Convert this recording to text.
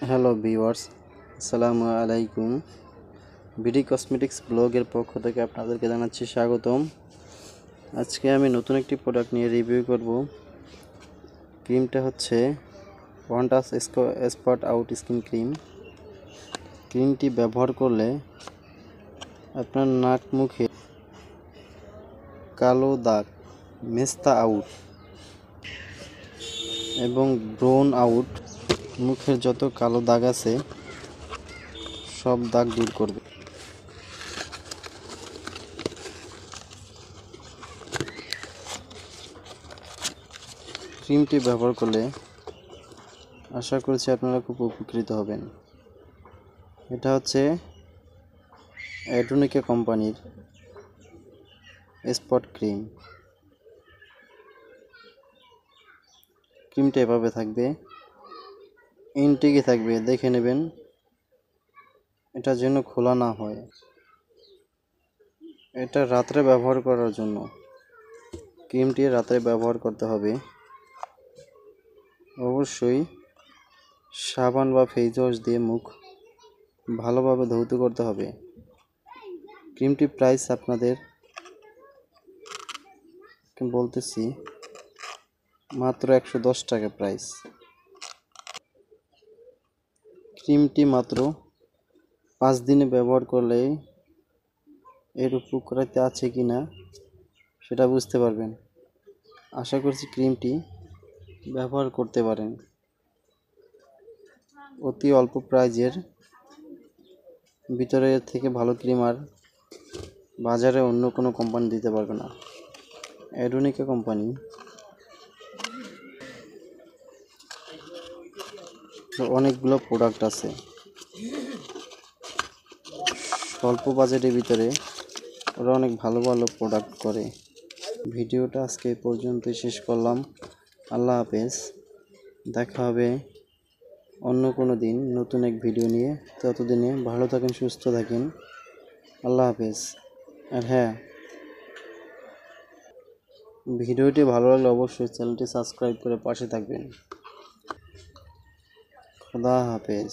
Hello viewers, আসসালামু আলাইকুম। BD cosmetics ব্লগের পক্ষ থেকে আপনাদেরকে জানাচ্ছি স্বাগতম। আজকে আমি নতুন একটি প্রোডাক্ট নিয়ে রিভিউ করব। ক্রিমটা হচ্ছে ওয়ান্টাস স্পট আউট স্কিন ক্রিম। ক্রিমটি ব্যবহার করলে আপনার নাক মুখে কালো দাগ, মেস্তা আউট এবং ব্রোন আউট, মুখের যত কালো দাগ আছে সব দাগ দূর করবে। ক্রিমটি ব্যবহার করলে আশা করছি আপনারা খুব উপকৃত হবেন। এটা হচ্ছে অ্যাডোনিকা কোম্পানির স্পট ক্রিম। ক্রিমটা এভাবে থাকবে, ইনটেকে থাকবে, দেখে নেবেন এটা যেন খোলা না হয়। এটা রাত্রে ব্যবহার করার জন্য। ক্রিমটি রাত্রে ব্যবহার করতে হবে। অবশ্যই সাবান বা ফেস ওয়াশ দিয়ে মুখ ভালোভাবে ধৌত করতে হবে। ক্রিমটির প্রাইস আপনাদের বলতেছি, মাত্র 110 টাকা প্রাইস। ক্রিমটি মাত্র 5 দিনে ব্যবহার করলে এর উপকারিতা আছে কি না সেটা বুঝতে পারবেন। আশা করছি ক্রিমটি ব্যবহার করতে পারেন। অতি অল্প প্রাইজের ভিতরে থেকে ভালো ক্রিম আর বাজারে অন্য কোনো কোম্পানি দিতে পারবে না। অ্যাডোনিকা কোম্পানি অনেকগুলো প্রোডাক্ট আছে, স্বল্প বাজেটের ভিতরে ওরা অনেক ভালো ভালো প্রোডাক্ট করে। ভিডিওটা আজকে এই পর্যন্তই শেষ করলাম। আল্লাহ হাফেজ। দেখা হবে অন্য কোনো দিন নতুন এক ভিডিও নিয়ে। ততদিনে ভালো থাকেন, সুস্থ থাকেন। আল্লাহ হাফেজ। আর হ্যাঁ, ভিডিওটি ভালো লাগলে অবশ্যই চ্যানেলটি সাবস্ক্রাইব করে পাশে থাকবেন। খোদা হাফেজ।